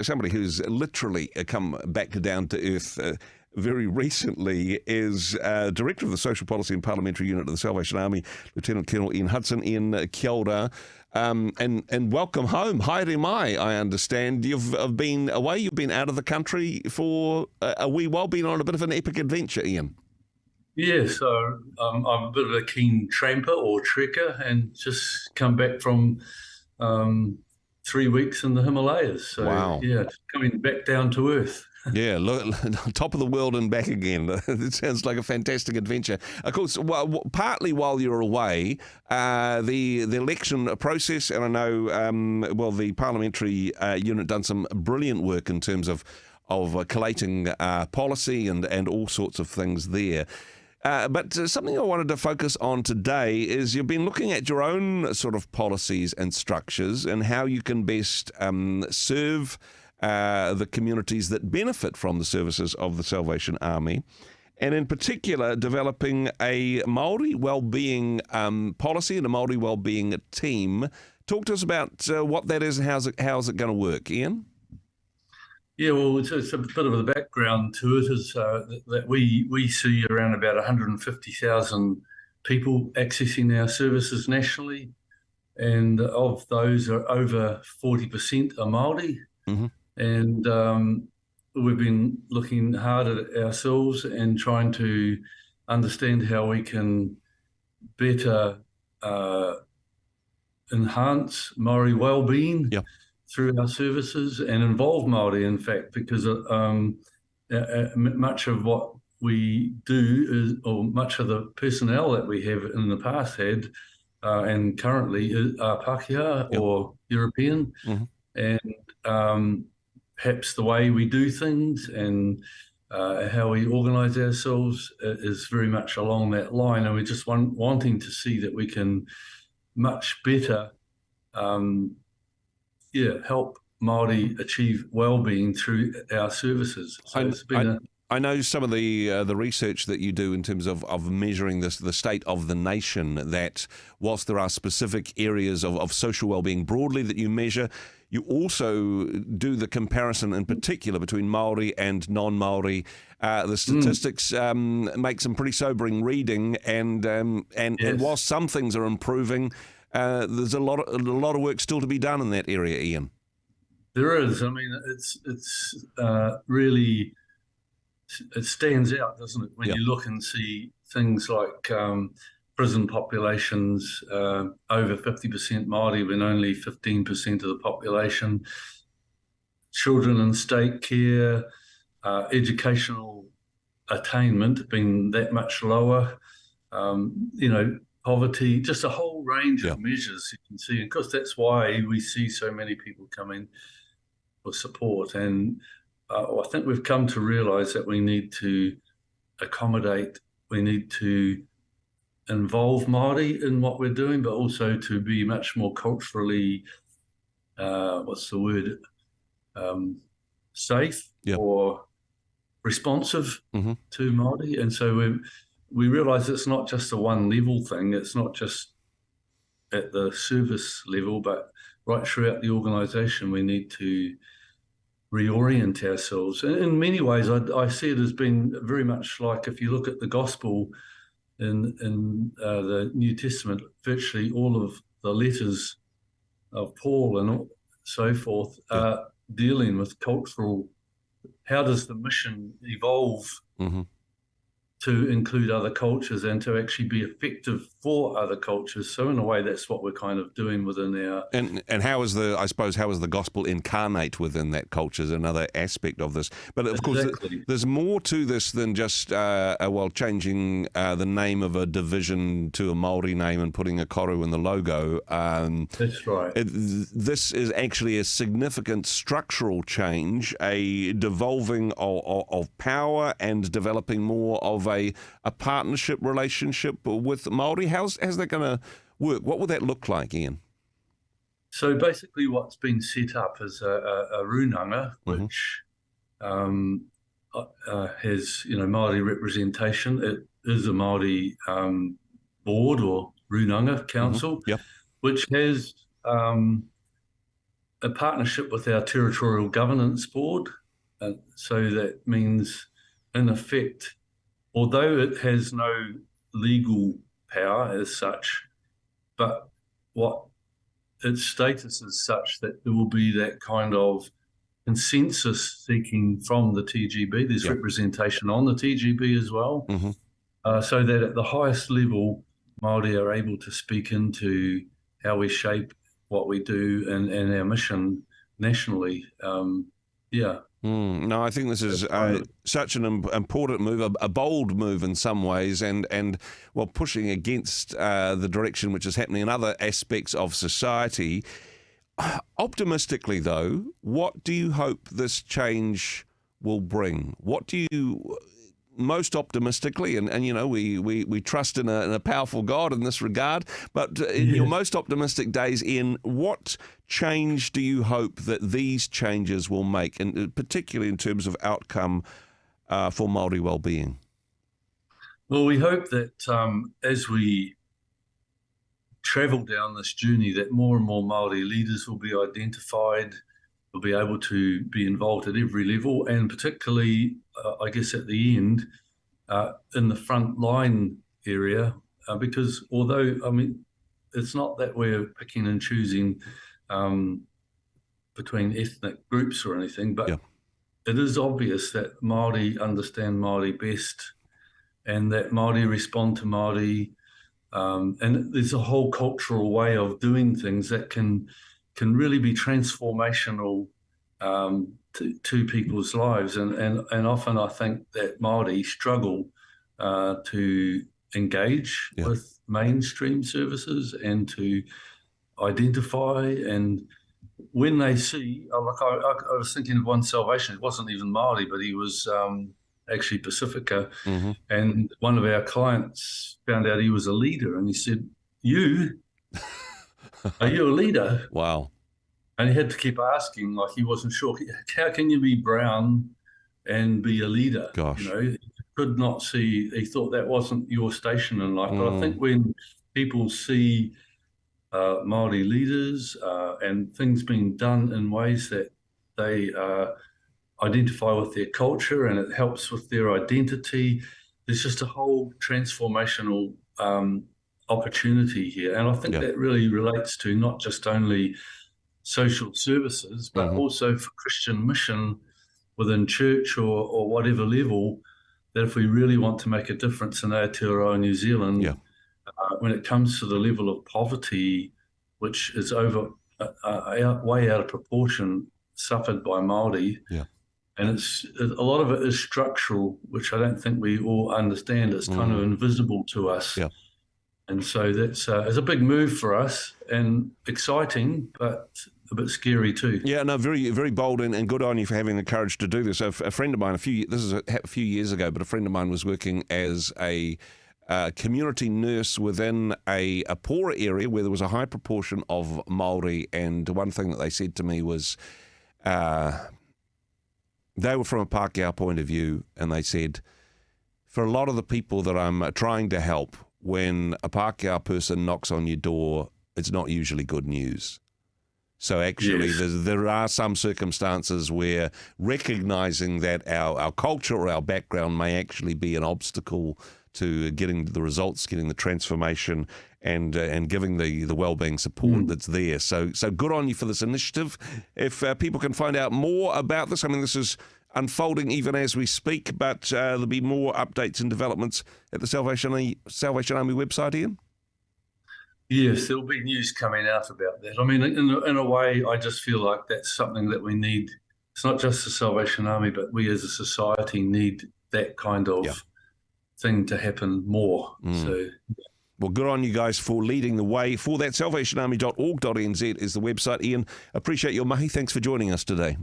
somebody who's literally come back down to earth very recently is Director of the Social Policy and Parliamentary Unit of the Salvation Army, Lieutenant Colonel Ian Hutson. Ian, kia ora. And welcome home. Haere mai, I understand. You've been away, you've been out of the country for a wee while, been on a bit of an epic adventure, Ian. Yeah, so I'm a bit of a keen tramper or trekker and just come back from 3 weeks in the Himalayas. So, wow. Yeah, coming back down to earth. Yeah, look, top of the world and back again. It sounds like a fantastic adventure. Of course, partly while you're away, the election process, and I know, the Parliamentary unit done some brilliant work in terms of collating policy and all sorts of things there. But something I wanted to focus on today is you've been looking at your own sort of policies and structures and how you can best serve the communities that benefit from the services of the Salvation Army, and in particular developing a Māori wellbeing policy and a Māori wellbeing team. Talk to us about what that is and how's it going to work, Ian? Yeah, well, it's a bit of the background to it is that we see around about 150,000 people accessing our services nationally, and of those are over 40% are Māori. Mm-hmm. And we've been looking hard at ourselves and trying to understand how we can better enhance Māori well-being through our services and involve Māori, in fact, because much of what we do is, or much of the personnel that we have in the past had and currently are Pākehā or European. Mm-hmm. And perhaps the way we do things and how we organise ourselves is very much along that line. And we're just wanting to see that we can much better help Māori achieve well-being through our services. So I know some of the research that you do in terms of measuring the state of the nation, that whilst there are specific areas of social well-being broadly that you measure, you also do the comparison in particular between Māori and non-Māori. The statistics make some pretty sobering reading, and whilst some things are improving, there's a lot of work still to be done in that area, Ian. There is. I mean, it's really, it stands out, doesn't it, when you look and see things like prison populations, over 50% Māori when only 15% of the population, children in state care, educational attainment being that much lower, poverty, just a whole range of measures you can see. And of course, that's why we see so many people come in for support. And I think we've come to realise that we need to accommodate, we need to involve Māori in what we're doing, but also to be much more culturally, safe or responsive to Māori. And so we realise it's not just a one-level thing. It's not just at the service level, but right throughout the organisation, we need to reorient ourselves. And in many ways, I see it as being very much like if you look at the gospel in the New Testament, virtually all of the letters of Paul and so forth are dealing with cultural, how does the mission evolve to include other cultures and to actually be effective for other cultures. So in a way, that's what we're kind of doing within our... And how is the gospel incarnate within that culture is another aspect of this. But of course, there's more to this than just, changing the name of a division to a Māori name and putting a koru in the logo. That's right. This is actually a significant structural change, a devolving of power and developing more of a partnership relationship with Māori. How's that going to work? What would that look like, Ian? So basically what's been set up is a Runanga, which has, Māori representation. It is a Māori board or Runanga council, which has a partnership with our Territorial Governance Board. So that means, in effect, although it has no legal power as such, but what its status is such that there will be that kind of consensus seeking from the TGB. There's representation on the TGB as well, so that at the highest level, Māori are able to speak into how we shape what we do and our mission nationally. No, I think this is such an important move, a bold move in some ways, and well, pushing against the direction which is happening in other aspects of society. Optimistically, though, what do you hope this change will bring? What do you most optimistically, and you know, we trust in a powerful God in this regard, but in your most optimistic days, Ian, what change do you hope that these changes will make, and particularly in terms of outcome for Māori well-being? Well, we hope that as we travel down this journey, that more and more Māori leaders will be identified, will be able to be involved at every level, and particularly, I guess, at the end, in the front line area, because although, I mean, it's not that we're picking and choosing between ethnic groups or anything, but it is obvious that Māori understand Māori best, and that Māori respond to Māori, and there's a whole cultural way of doing things that can really be transformational to people's lives, and often I think that Māori struggle to engage with mainstream services and to identify. And when they see, like I was thinking of one salvation, it wasn't even Māori, but he was actually Pacifica, and one of our clients found out he was a leader, and he said, are you a leader? Wow. And he had to keep asking, like he wasn't sure, how can you be brown and be a leader? Gosh. You know, he could not see, he thought that wasn't your station in life. But I think when people see Māori leaders and things being done in ways that they identify with their culture and it helps with their identity, there's just a whole transformational opportunity here. And I think that really relates to not just only social services, but also for Christian mission within church or whatever level, that if we really want to make a difference in Aotearoa New Zealand, when it comes to the level of poverty, which is way out of proportion, suffered by Māori, and a lot of it is structural, which I don't think we all understand. It's kind of invisible to us. And so that's it's a big move for us, and exciting, but a bit scary too. Yeah, no, very, very bold, and good on you for having the courage to do this. A friend of mine, this is a few years ago, but a friend of mine was working as a community nurse within a poorer area where there was a high proportion of Māori, and one thing that they said to me was they were from a Pākehā point of view, and they said, for a lot of the people that I'm trying to help, when a Pākehā person knocks on your door, it's not usually good news. So actually, there are some circumstances where recognising that our culture or our background may actually be an obstacle to getting the results, getting the transformation, and giving the well-being support that's there. So good on you for this initiative. If people can find out more about this, I mean, this is unfolding even as we speak, but there'll be more updates and developments at the Salvation Army website, Ian? Yes, there'll be news coming out about that. I mean, in a way, I just feel like that's something that we need. It's not just the Salvation Army, but we as a society need that kind of thing to happen more. So, well, good on you guys for leading the way. For that, salvationarmy.org.nz is the website. Ian, appreciate your mahi. Thanks for joining us today.